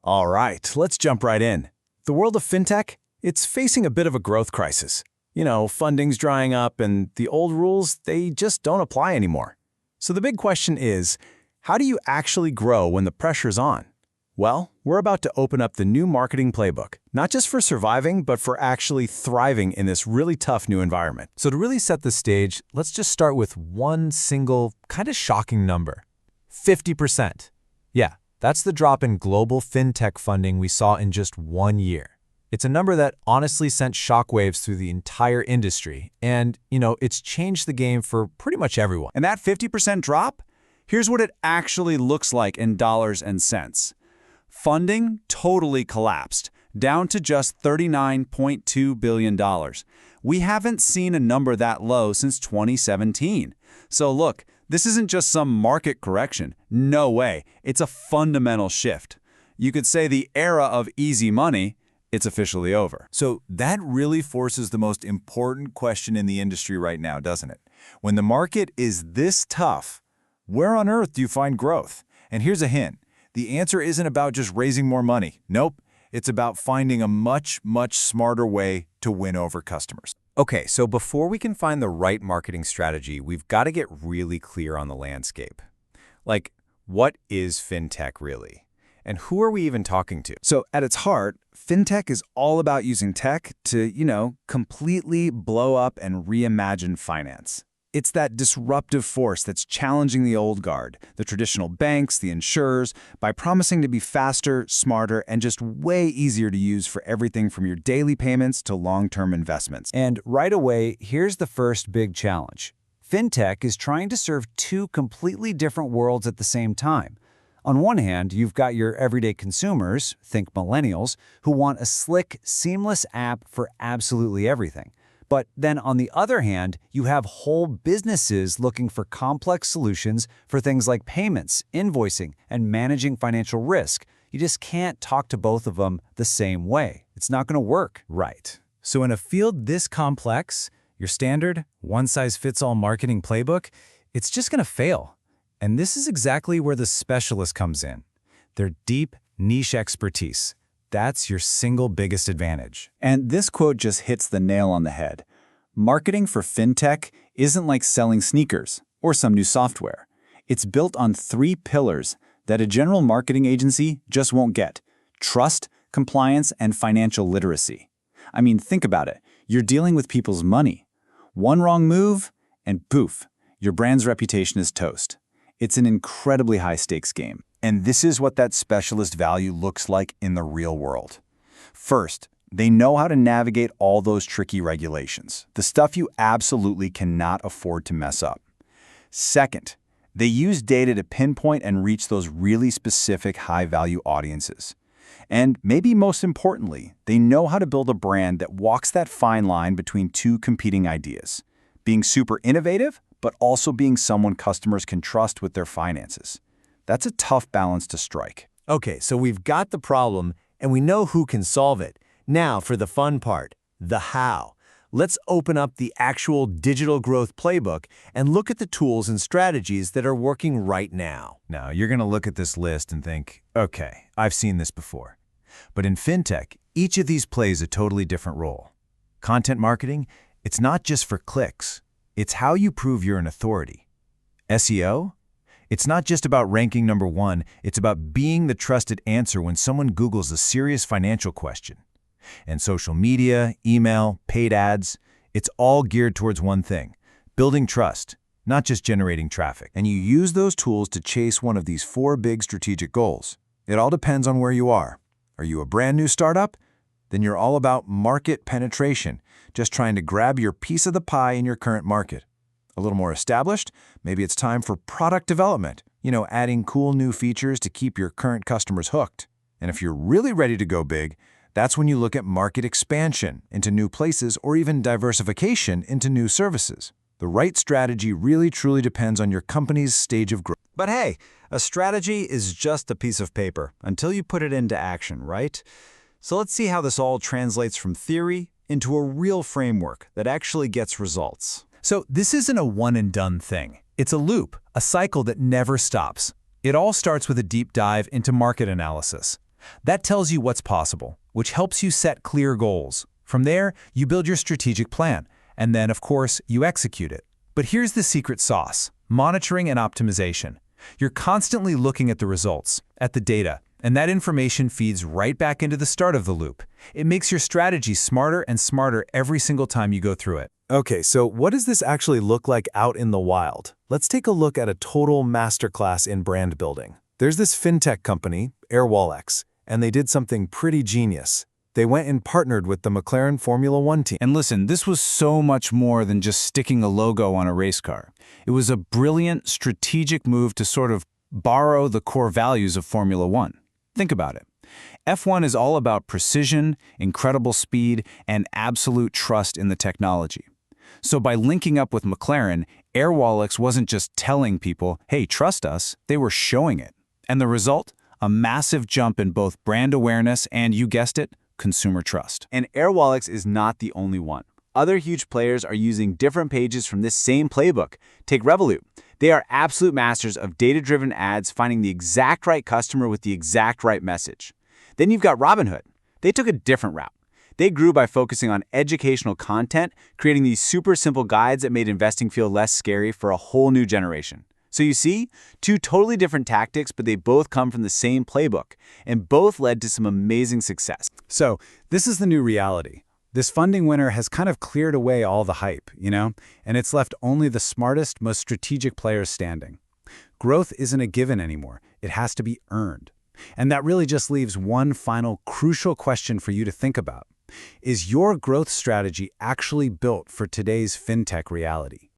All right, let's jump right in. The world of fintech, it's facing a bit of a growth crisis. Funding's drying up and the old rules, they just don't apply anymore. So the big question is, how do you actually grow when the pressure's on? Well, we're about to open up the new marketing playbook, not just for surviving, but for actually thriving in this really tough new environment. So to really set the stage, let's just start with one single, kind of shocking number. 50%. Yeah, that's the drop in global fintech funding we saw in just 1 year. It's a number that honestly sent shockwaves through the entire industry, and, it's changed the game for pretty much everyone. And that 50% drop? Here's what it actually looks like in dollars and cents. Funding totally collapsed, down to just $39.2 billion. We haven't seen a number that low since 2017. So look, this isn't just some market correction. No way. It's a fundamental shift. You could say the era of easy money, it's officially over. So that really forces the most important question in the industry right now, doesn't it? When the market is this tough, where on earth do you find growth? And here's a hint. The answer isn't about just raising more money. Nope. It's about finding a much, much smarter way to win over customers. Okay, so before we can find the right marketing strategy, we've got to get really clear on the landscape. Like, what is fintech really? And who are we even talking to? So at its heart, fintech is all about using tech to, completely blow up and reimagine finance. It's that disruptive force that's challenging the old guard, the traditional banks, the insurers, by promising to be faster, smarter, and just way easier to use for everything from your daily payments to long-term investments. And right away, here's the first big challenge. Fintech is trying to serve two completely different worlds at the same time. On one hand, you've got your everyday consumers, think millennials, who want a slick, seamless app for absolutely everything. But then on the other hand, you have whole businesses looking for complex solutions for things like payments, invoicing, and managing financial risk. You just can't talk to both of them the same way. It's not going to work. Right. So in a field this complex, your standard, one-size-fits-all marketing playbook, it's just going to fail. And this is exactly where the specialist comes in. Their deep, niche expertise. That's your single biggest advantage. And this quote just hits the nail on the head. Marketing for fintech isn't like selling sneakers or some new software. It's built on 3 pillars that a general marketing agency just won't get: trust, compliance, and financial literacy. I mean, think about it. You're dealing with people's money. One wrong move, and poof, your brand's reputation is toast. It's an incredibly high-stakes game. And this is what that specialist value looks like in the real world. First, they know how to navigate all those tricky regulations, the stuff you absolutely cannot afford to mess up. Second, they use data to pinpoint and reach those really specific high-value audiences. And maybe most importantly, they know how to build a brand that walks that fine line between two competing ideas, being super innovative, but also being someone customers can trust with their finances. That's a tough balance to strike. Okay, so we've got the problem, and we know who can solve it. Now for the fun part, the how. Let's open up the actual digital growth playbook and look at the tools and strategies that are working right now. Now, you're going to look at this list and think, okay, I've seen this before. But in fintech, each of these plays a totally different role. Content marketing, it's not just for clicks. It's how you prove you're an authority. SEO? It's not just about ranking number 1, it's about being the trusted answer when someone Googles a serious financial question. And social media, email, paid ads, it's all geared towards one thing: building trust, not just generating traffic. And you use those tools to chase one of these 4 big strategic goals. It all depends on where you are. Are you a brand new startup? Then you're all about market penetration, just trying to grab your piece of the pie in your current market. A little more established, maybe it's time for product development, adding cool new features to keep your current customers hooked. And if you're really ready to go big, that's when you look at market expansion into new places or even diversification into new services. The right strategy really truly depends on your company's stage of growth. But hey, a strategy is just a piece of paper until you put it into action, right? So let's see how this all translates from theory into a real framework that actually gets results. So this isn't a one-and-done thing. It's a loop, a cycle that never stops. It all starts with a deep dive into market analysis. That tells you what's possible, which helps you set clear goals. From there, you build your strategic plan, and then, of course, you execute it. But here's the secret sauce: monitoring and optimization. You're constantly looking at the results, at the data, and that information feeds right back into the start of the loop. It makes your strategy smarter and smarter every single time you go through it. Okay, so what does this actually look like out in the wild? Let's take a look at a total masterclass in brand building. There's this fintech company, Airwallex, and they did something pretty genius. They went and partnered with the McLaren Formula One team. And listen, this was so much more than just sticking a logo on a race car. It was a brilliant, strategic move to sort of borrow the core values of Formula One. Think about it. F1 is all about precision, incredible speed, and absolute trust in the technology. So by linking up with McLaren, Airwallex wasn't just telling people, hey, trust us, they were showing it. And the result? A massive jump in both brand awareness and, you guessed it, consumer trust. And Airwallex is not the only one. Other huge players are using different pages from this same playbook. Take Revolut. They are absolute masters of data-driven ads, finding the exact right customer with the exact right message. Then you've got Robinhood. They took a different route. They grew by focusing on educational content, creating these super simple guides that made investing feel less scary for a whole new generation. So you see, two totally different tactics, but they both come from the same playbook, and both led to some amazing success. So this is the new reality. This funding winner has kind of cleared away all the hype, and it's left only the smartest, most strategic players standing. Growth isn't a given anymore. It has to be earned. And that really just leaves one final crucial question for you to think about. Is your growth strategy actually built for today's fintech reality?